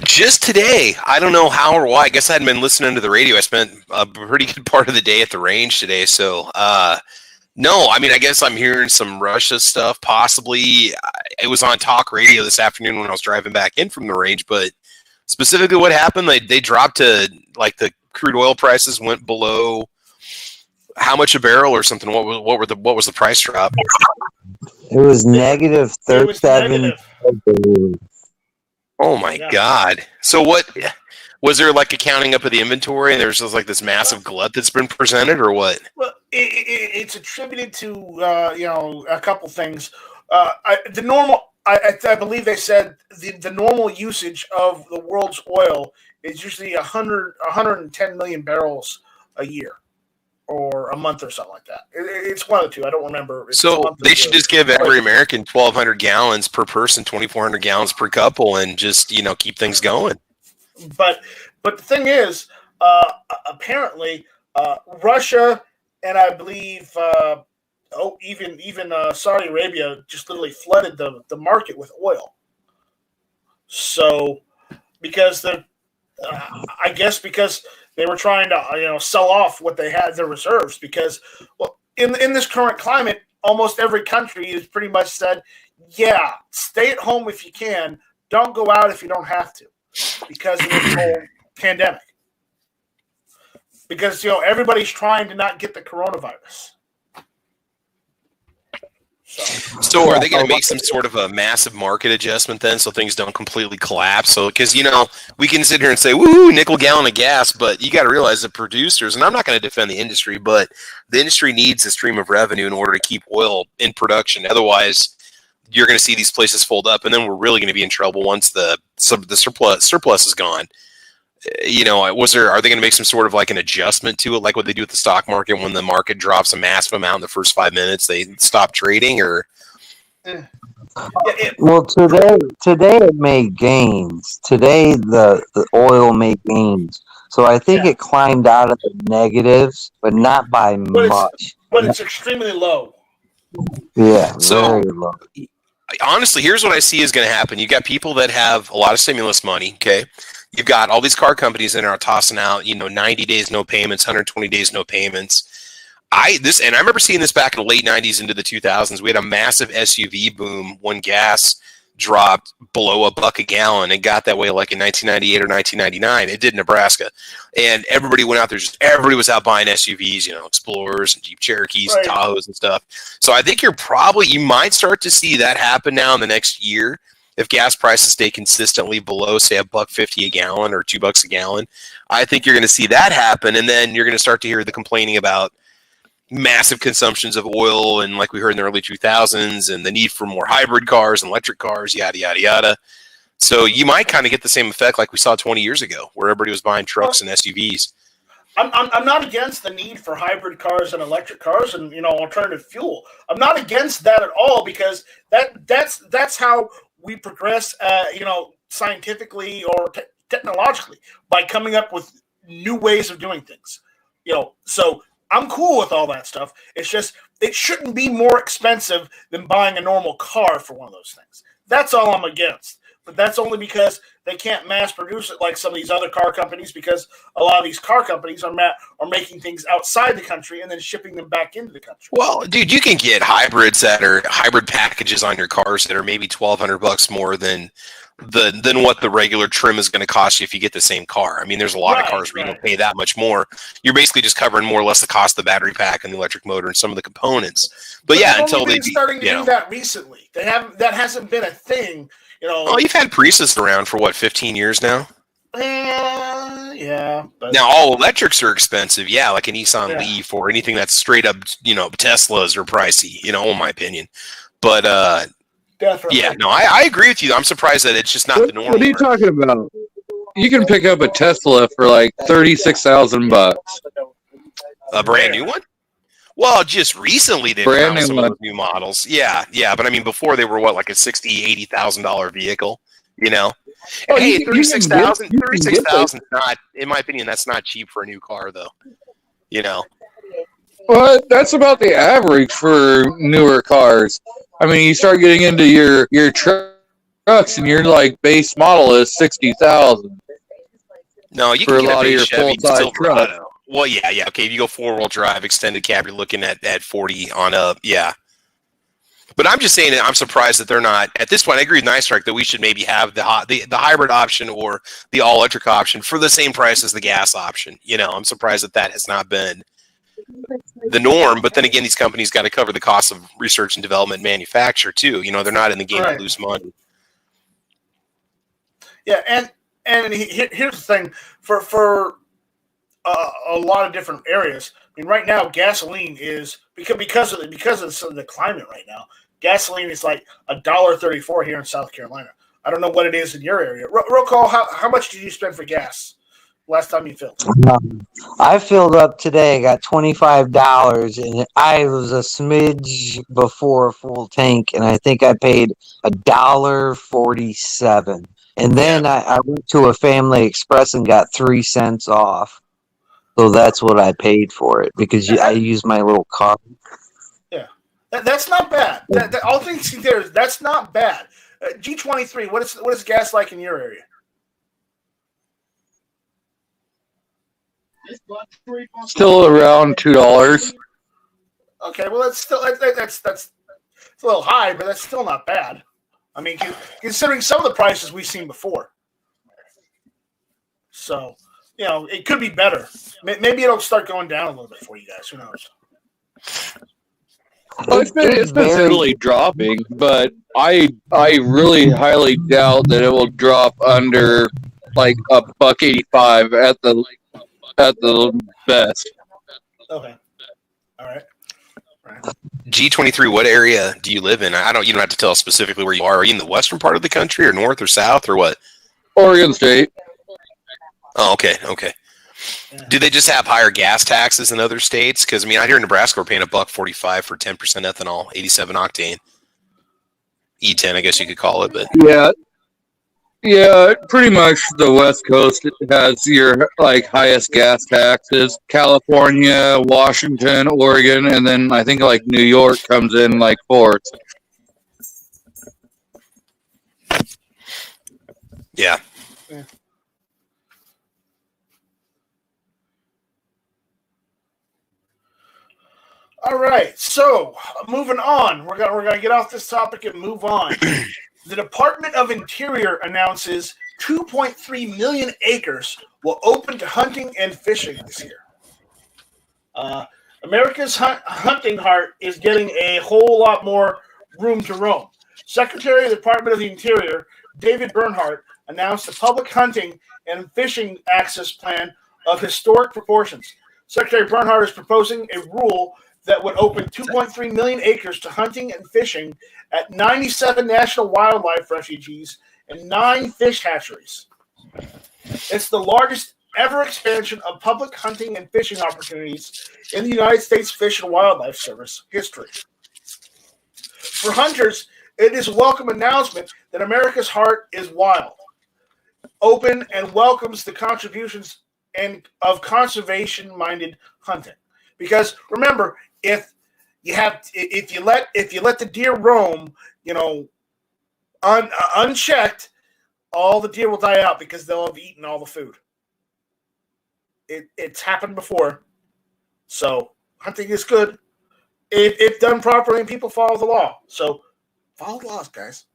F: Just today. I don't know how or why. I guess I hadn't been listening to the radio. I spent a pretty good part of the day at the range today. So, no, I mean, I guess I'm hearing some Russia stuff, possibly. It was on talk radio this afternoon when I was driving back in from the range, but specifically what happened, they dropped to, like, the crude oil prices went below how much a barrel or something? What was the price drop?
C: It was negative 37.
F: Oh my God! So what was there, like, a counting up of the inventory, and there's just like this massive glut that's been presented, or what?
A: Well, it's attributed to a couple things. I believe they said the normal usage of the world's oil is usually 110 million barrels a year. Or a month or something like that. It's one of the two. I don't remember.
F: So they should just give every American 1,200 gallons per person, 2,400 gallons per couple, and just keep things going.
A: But the thing is, apparently, Russia and I believe even Saudi Arabia just literally flooded the market with oil. So because I guess because they were trying to sell off what they had, their reserves, because in this current climate, almost every country has pretty much said, yeah, stay at home if you can, don't go out if you don't have to, because of this whole pandemic. Because everybody's trying to not get the coronavirus.
F: So are they going to make some sort of a massive market adjustment then, so things don't completely collapse? So, because we can sit here and say, "Woo, nickel gallon of gas," but you got to realize the producers, and I'm not going to defend the industry, but the industry needs a stream of revenue in order to keep oil in production. Otherwise, you're going to see these places fold up, and then we're really going to be in trouble once the surplus is gone. Are they going to make some sort of like an adjustment to it, like what they do with the stock market when the market drops a massive amount in the first 5 minutes, they stop trading? Or
C: well, today it made gains. Today the oil made gains. So I think it climbed out of the negatives, but not by much.
A: But it's extremely low.
C: Yeah,
F: so
C: very low.
F: Honestly, here's what I see is going to happen. You got people that have a lot of stimulus money. Okay. You've got all these car companies that are tossing out, 90 days no payments, 120 days no payments. I remember seeing this back in the late 90s into the 2000s. We had a massive SUV boom when gas dropped below $1 a gallon. It got that way like in 1998 or 1999. It did in Nebraska, and everybody went out there. Everybody was out buying SUVs, Explorers and Jeep Cherokees and Tahoes and stuff. So I think you might start to see that happen now in the next year. If gas prices stay consistently below, say, $1.50 a gallon or $2 a gallon, I think you're going to see that happen, and then you're going to start to hear the complaining about massive consumptions of oil, and like we heard in the early 2000s, and the need for more hybrid cars and electric cars, yada yada yada. So you might kind of get the same effect like we saw 20 years ago, where everybody was buying trucks and SUVs.
A: I'm not against the need for hybrid cars and electric cars and alternative fuel. I'm not against that at all, because that's how we progress, scientifically or technologically, by coming up with new ways of doing things. So I'm cool with all that stuff. It's just it shouldn't be more expensive than buying a normal car for one of those things. That's all I'm against. But that's only because they can't mass produce it like some of these other car companies, because a lot of these car companies are making things outside the country and then shipping them back into the country.
F: Well, dude, you can get hybrids that are hybrid packages on your cars that are maybe $1,200 more than what the regular trim is going to cost you if you get the same car. I mean, there's a lot of cars where you don't pay that much more. You're basically just covering more or less the cost of the battery pack and the electric motor and some of the components. But yeah, until they
A: starting to do that recently, that hasn't been a thing.
F: Oh, you've had Priuses around for 15 years now?
A: Yeah. But
F: now all electrics are expensive, like a Nissan Leaf or anything that's straight up, Teslas are pricey, in my opinion. But
A: definitely.
F: Yeah, no, I agree with you. I'm surprised that it's just not the norm.
B: What are you talking about? You can pick up a Tesla for like $36,000.
F: A brand new one? Well, just recently they've
B: Brand
F: come out with
B: new
F: some of
B: one.
F: those new models. Yeah, but I mean, before they were what, like a $60,000-$80,000 vehicle, you know? And
B: Oh,
F: hey,
B: you can get
F: 36,000 is not, in my opinion, that's not cheap for a new car, though. You know?
B: Well, that's about the average for newer cars. I mean, you start getting into your trucks, and your like base model is 60,000
F: No, you
B: for
F: can
B: a
F: get a
B: lot of
F: base
B: your
F: Chevy
B: full size trucks.
F: Silverado. Well, yeah. Okay, if you go 4-wheel drive, extended cab, you're looking at 40 on up. Yeah. But I'm just saying that I'm surprised that they're not, at this point, I agree with Nice Strike that we should maybe have the hybrid option or the all-electric option for the same price as the gas option. You know, I'm surprised that has not been the norm. But then again, these companies got to cover the cost of research and development and manufacture, too. You know, they're not in the game to lose money.
A: Yeah, and here's the thing for a lot of different areas. I mean, right now, gasoline is because of the climate right now. Gasoline is like $1.34 here in South Carolina. I don't know what it is in your area. Real call, how much did you spend for gas last time you filled?
C: I filled up today. I got $25, and I was a smidge before full tank, and I think I paid $1.47. And then I went to a Family Express and got 3 cents off. So that's what I paid for it because I used my little card.
A: Yeah, that's not bad. All things considered, that's not bad. G23, what is gas like in your area?
B: Still around $2.
A: Okay, well that's still that's it's a little high, but that's still not bad. I mean, considering some of the prices we've seen before. So, you know, it could be better. Maybe it'll start going down a little bit for you guys. Who knows?
B: Well, it's been steadily dropping, but I really highly doubt that it will drop under like $1.85 at the best.
A: Okay. All right.
F: G23, what area do you live in? You don't have to tell us specifically where you are. Are you in the western part of the country or north or south or what?
B: Oregon State.
F: Oh, okay. Yeah. Do they just have higher gas taxes than other states? Because I mean, out here in Nebraska, we're paying $1.45 for 10% ethanol, 87 octane, E10, I guess you could call it. But
B: yeah, pretty much the West Coast has your like highest gas taxes. California, Washington, Oregon, and then I think like New York comes in like fourth.
F: Yeah.
A: All right, so moving on. We're gonna get off this topic and move on. The Department of Interior announces 2.3 million acres will open to hunting and fishing this year. America's hunting heart is getting a whole lot more room to roam. Secretary of the Department of the Interior, David Bernhardt, announced a public hunting and fishing access plan of historic proportions. Secretary Bernhardt is proposing a rule that would open 2.3 million acres to hunting and fishing at 97 national wildlife refuges and 9 fish hatcheries. It's the largest ever expansion of public hunting and fishing opportunities in the United States Fish and Wildlife Service history. For hunters, it is a welcome announcement that America's heart is wild, open, and welcomes the contributions of conservation-minded hunting. Because remember, if you let the deer roam, you know, unchecked, all the deer will die out because they'll have eaten all the food. It's happened before, so hunting is good if done properly and people follow the law. So follow the laws, guys.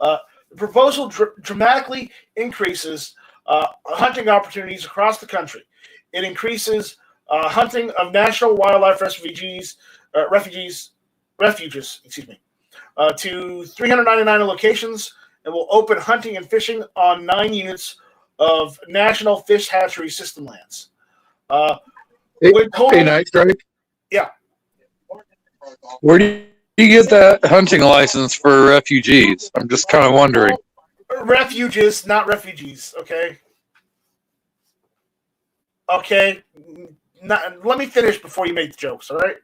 A: The proposal dramatically increases hunting opportunities across the country. It increases hunting of national wildlife refuges, to 399 locations, and will open hunting and fishing on 9 units of national fish hatchery system lands.
B: Hey, Night Strike.
A: Yeah.
B: Where do you get that hunting license for refugees? I'm just kind of wondering.
A: Refuges, not refugees. Okay. Okay. Let me finish before you make the jokes. All right.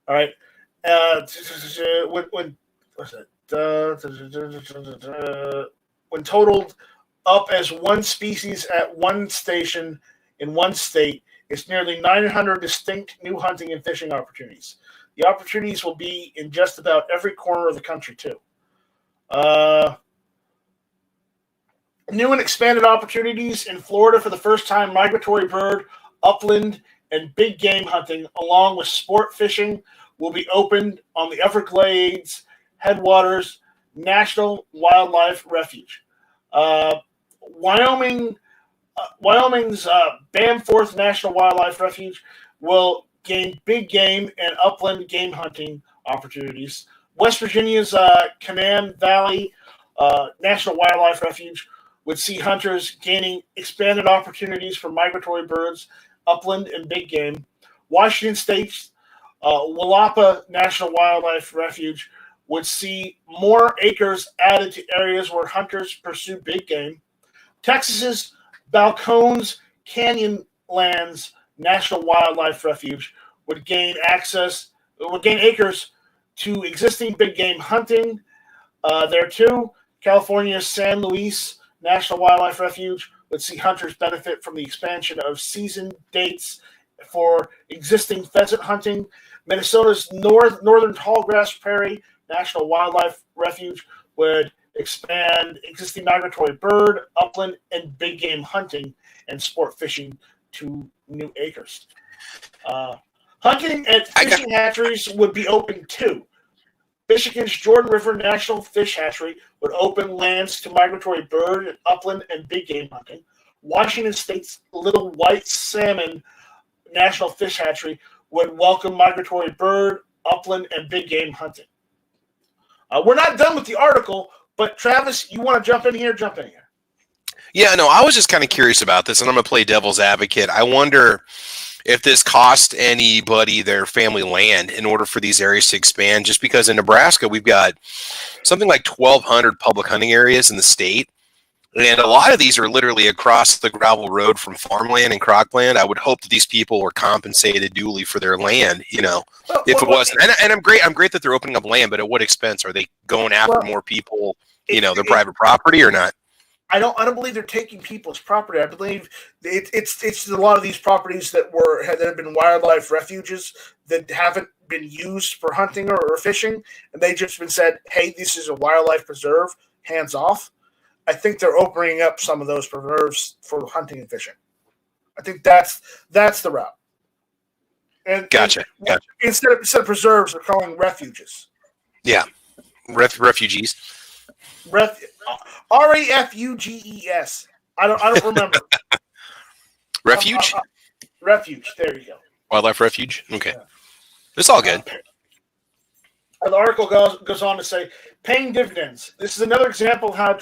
A: All right. When what's it? When totaled up as one species at one station in one state, it's nearly 900 distinct new hunting and fishing opportunities. The opportunities will be in just about every corner of the country, too. New and expanded opportunities in Florida for the first time: migratory bird, upland, and big game hunting, along with sport fishing, will be opened on the Everglades Headwaters National Wildlife Refuge. Wyoming's Bamforth National Wildlife Refuge will gain big game and upland game hunting opportunities. West Virginia's Canaan Valley National Wildlife Refuge would see hunters gaining expanded opportunities for migratory birds, upland, and big game. Washington State's Willapa National Wildlife Refuge would see more acres added to areas where hunters pursue big game. Texas's Balcones Canyonlands National Wildlife Refuge would gain acres to existing big game hunting there too. California's San Luis National Wildlife Refuge would see hunters benefit from the expansion of season dates for existing pheasant hunting. Minnesota's Northern Tallgrass Prairie National Wildlife Refuge would expand existing migratory bird, upland, and big game hunting and sport fishing to new acres. Hunting and fishing hatcheries would be open too. Michigan's Jordan River National Fish Hatchery would open lands to migratory bird, upland, and big game hunting. Washington State's Little White Salmon National Fish Hatchery would welcome migratory bird, upland, and big game hunting. We're not done with the article, but Travis, you want to jump in here? Jump in here.
F: Yeah, no, I was just kind of curious about this, and I'm going to play devil's advocate. I wonder if this cost anybody their family land in order for these areas to expand, just because in Nebraska, we've got something like 1,200 public hunting areas in the state. And a lot of these are literally across the gravel road from farmland and cropland. I would hope that these people were compensated duly for their land, if it wasn't. And I'm great that they're opening up land, but at what expense? Are they going after more people, their private property or not?
A: I don't believe they're taking people's property. I believe it's a lot of these properties that have been wildlife refuges that haven't been used for hunting or fishing, and they just been said, "Hey, this is a wildlife preserve, hands off." I think they're opening up some of those preserves for hunting and fishing. I think that's the route. And
F: Gotcha.
A: Instead of preserves, they're calling refuges.
F: Yeah, refugees.
A: RAFUGES. I don't remember.
F: Refuge?
A: Refuge. There you go.
F: Wildlife refuge? Okay. Yeah. It's all good.
A: The article goes on to say, paying dividends. This is another example of how the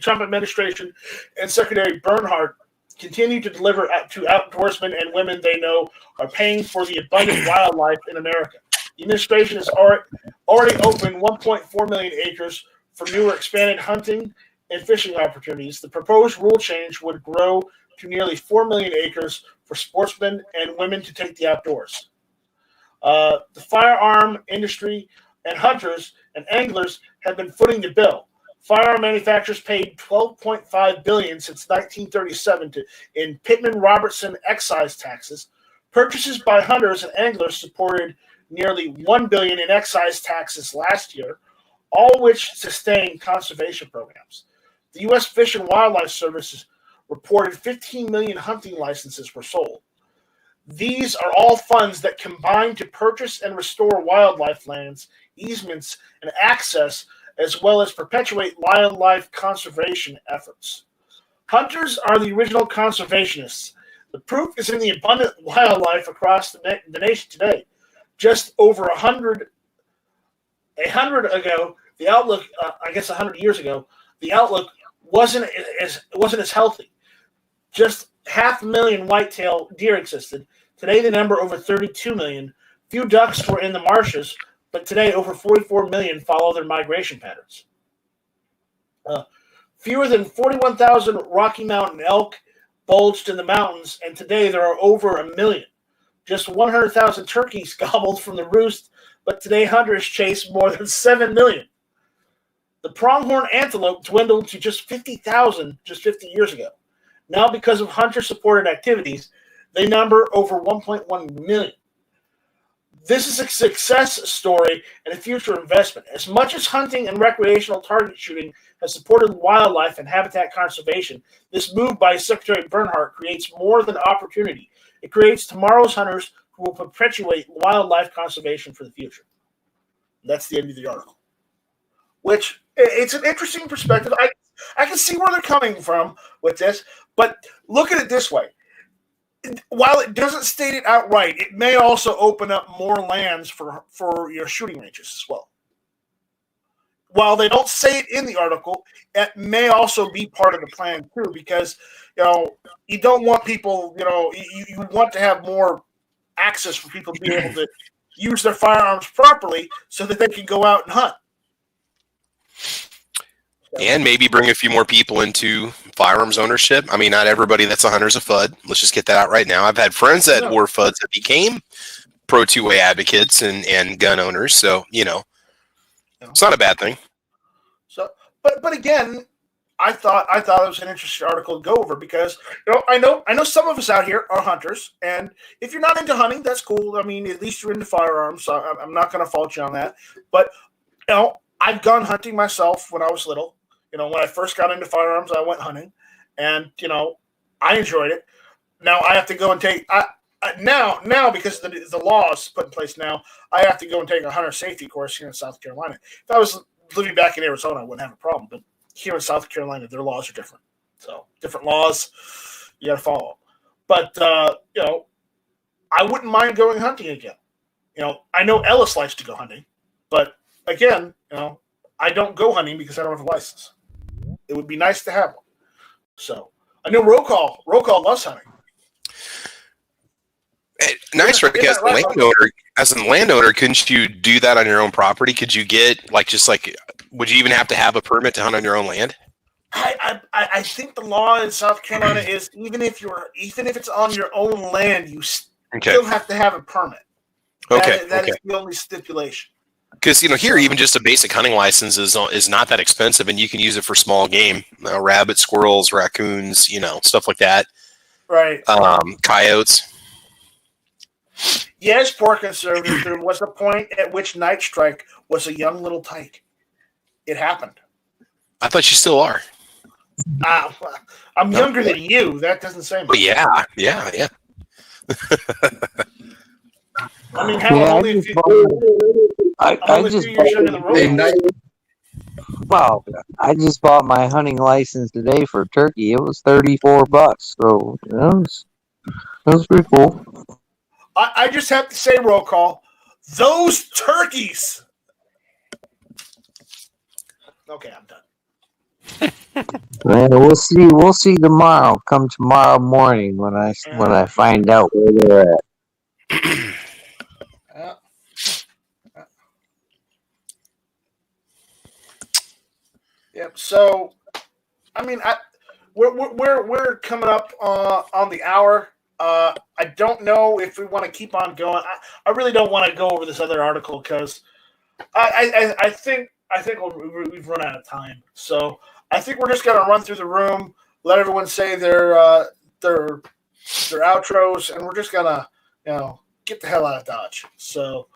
A: Trump administration and Secretary Bernhardt continue to deliver to outdoorsmen and women they know are paying for the abundant wildlife in America. The administration has already opened 1.4 million acres for newer expanded hunting and fishing opportunities. The proposed rule change would grow to nearly 4 million acres for sportsmen and women to take the outdoors. The firearm industry and hunters and anglers have been footing the bill. Firearm manufacturers paid $12.5 billion since 1937 in Pittman-Robertson excise taxes. Purchases by hunters and anglers supported nearly $1 billion in excise taxes last year, all which sustain conservation programs. The U.S. Fish and Wildlife Service reported 15 million hunting licenses were sold. These are all funds that combine to purchase and restore wildlife lands, easements, and access, as well as perpetuate wildlife conservation efforts. Hunters are the original conservationists. The proof is in the abundant wildlife across the nation today. Just over 100 ago, the outlook, 100 years ago, the outlook wasn't as healthy. Just 500,000 whitetail deer existed. Today, the number over 32 million. Few ducks were in the marshes, but today over 44 million follow their migration patterns. Fewer than 41,000 Rocky Mountain elk bulged in the mountains, and today there are over 1 million. just 100,000 turkeys gobbled from the roost, but today hunters chase more than 7 million. The pronghorn antelope dwindled to just 50,000 just 50 years ago. Now, because of hunter-supported activities, they number over 1.1 million. This is a success story and a future investment. As much as hunting and recreational target shooting has supported wildlife and habitat conservation, this move by Secretary Bernhardt creates more than opportunity. It creates tomorrow's hunters who will perpetuate wildlife conservation for the future. That's the end of the article. Which, it's an interesting perspective. I can see where they're coming from with this, but look at it this way. While it doesn't state it outright, it may also open up more lands for your shooting ranges as well. While they don't say it in the article, it may also be part of the plan too, because you don't want people, you want to have more access for people to be able to use their firearms properly so that they can go out and hunt.
F: And maybe bring a few more people into firearms ownership. I mean, not everybody that's a hunter is a FUD. Let's just get that out right now. I've had friends that were FUDs that became pro two-way advocates and gun owners. So, it's not a bad thing.
A: So, but again, I thought it was an interesting article to go over because I know some of us out here are hunters, and if you're not into hunting, that's cool. I mean, at least you're into firearms. So I'm not going to fault you on that. But I've gone hunting myself when I was little. When I first got into firearms, I went hunting, and I enjoyed it. Now I have to go and take now because the laws put in place now, I have to go and take a hunter safety course here in South Carolina. If I was living back in Arizona, I wouldn't have a problem. But here in South Carolina, their laws are different. So different laws, you got to follow. But I wouldn't mind going hunting again. I know Ellis likes to go hunting, but again, I don't go hunting because I don't have a license. It would be nice to have one. So I know Roll Call loves hunting.
F: Hey, nice, Rick. As a landowner, couldn't you do that on your own property? Could you get would you even have to have a permit to hunt on your own land?
A: I think the law in South Carolina is even if it's on your own land, you still have to have a permit. That is the only stipulation.
F: Because here, even just a basic hunting license is not that expensive, and you can use it for small game, rabbits, squirrels, raccoons, stuff like that.
A: Right.
F: Coyotes.
A: Yes, poor conservative. There was a point at which Night Strike was a young little tyke. It happened.
F: I thought you still are.
A: I'm younger than you. That doesn't say much.
F: Yeah.
A: I mean, how old are you?
C: I just bought my hunting license today for turkey. It was $34, so that was pretty cool.
A: I just have to say, Roll Call, those turkeys. Okay, I'm done.
C: We'll see tomorrow. Come tomorrow morning when I find out where they're at.
A: Yep. So, I mean, we're coming up on the hour. I don't know if we want to keep on going. I really don't want to go over this other article because I think we've run out of time. So I think we're just gonna run through the room, let everyone say their outros, and we're just gonna get the hell out of Dodge. So,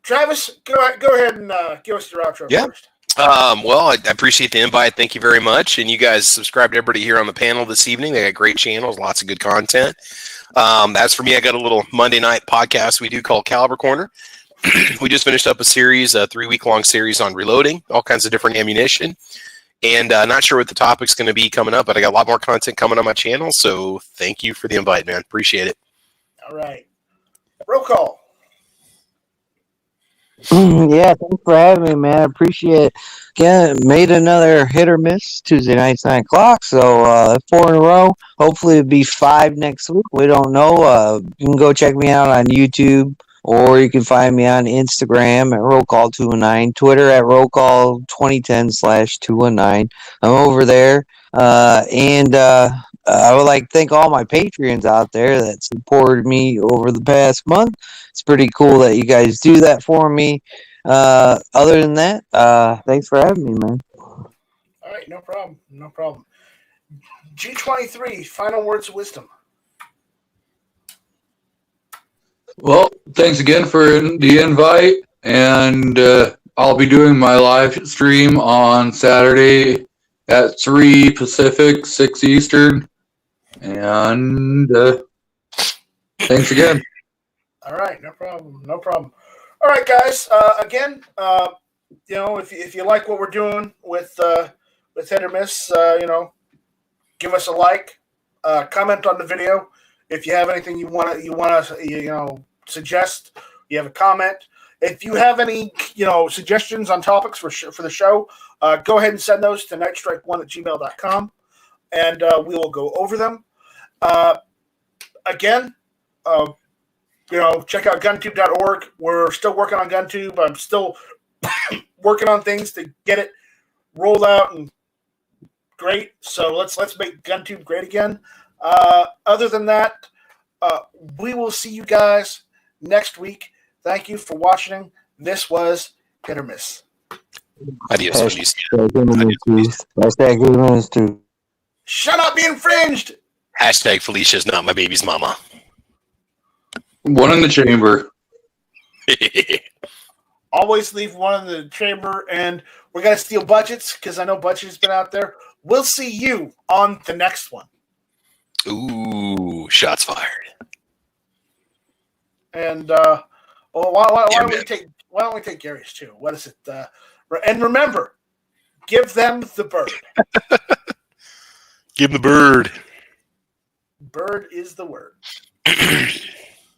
A: Travis, go ahead and give us your outro first.
F: Well, I appreciate the invite. Thank you very much. And you guys subscribe to everybody here on the panel this evening. They got great channels, lots of good content. As for me, I got a little Monday night podcast we do called Caliber Corner. We just finished up a series, a 3-week-long series on reloading, all kinds of different ammunition. And not sure what the topic's going to be coming up, but I got a lot more content coming on my channel. So thank you for the invite, man. Appreciate it.
A: All right. Roll call.
C: Yeah, thanks for having me, man. I appreciate it. Yeah, made another hit or miss Tuesday nights, 9 o'clock. So 4 in a row. Hopefully it'll be 5 next week. We don't know. You can go check me out on YouTube or you can find me on Instagram at rollcall219, Twitter at rollcall2010/219. I'm over there. And I would like to thank all my Patreons out there that supported me over the past month. It's pretty cool that you guys do that for me. Other than that, thanks for having me, man.
A: All right, no problem. No problem. G23, final words of wisdom.
B: Well, thanks again for the invite, and I'll be doing my live stream on Saturday at 3 Pacific, 6 Eastern, and thanks again.
A: All right, no problem. No problem. All right, guys. Again, if you like what we're doing with Hit or Miss, give us a like, comment on the video. If you have anything you want to suggest, you have a comment. If you have any suggestions on topics for the show, go ahead and send those to nightstrike1@gmail.com, and we will go over them. Again, check out GunTube.org. We're still working on GunTube. I'm still working on things to get it rolled out and great. So let's make GunTube great again. Other than that, we will see you guys next week. Thank you for watching. This was Hit or Miss.
F: Adios, Felicia.
C: Hashtag
A: Shut up, be infringed.
F: Hashtag Felicia's not my baby's mama.
B: One in the chamber.
A: Always leave one in the chamber, and we're going to steal budgets because I know budget has been out there. We'll see you on the next one.
F: Ooh, shots fired.
A: And why don't we take Gary's too? What is it? And remember, give them the bird.
F: Give him the bird.
A: Bird is the word.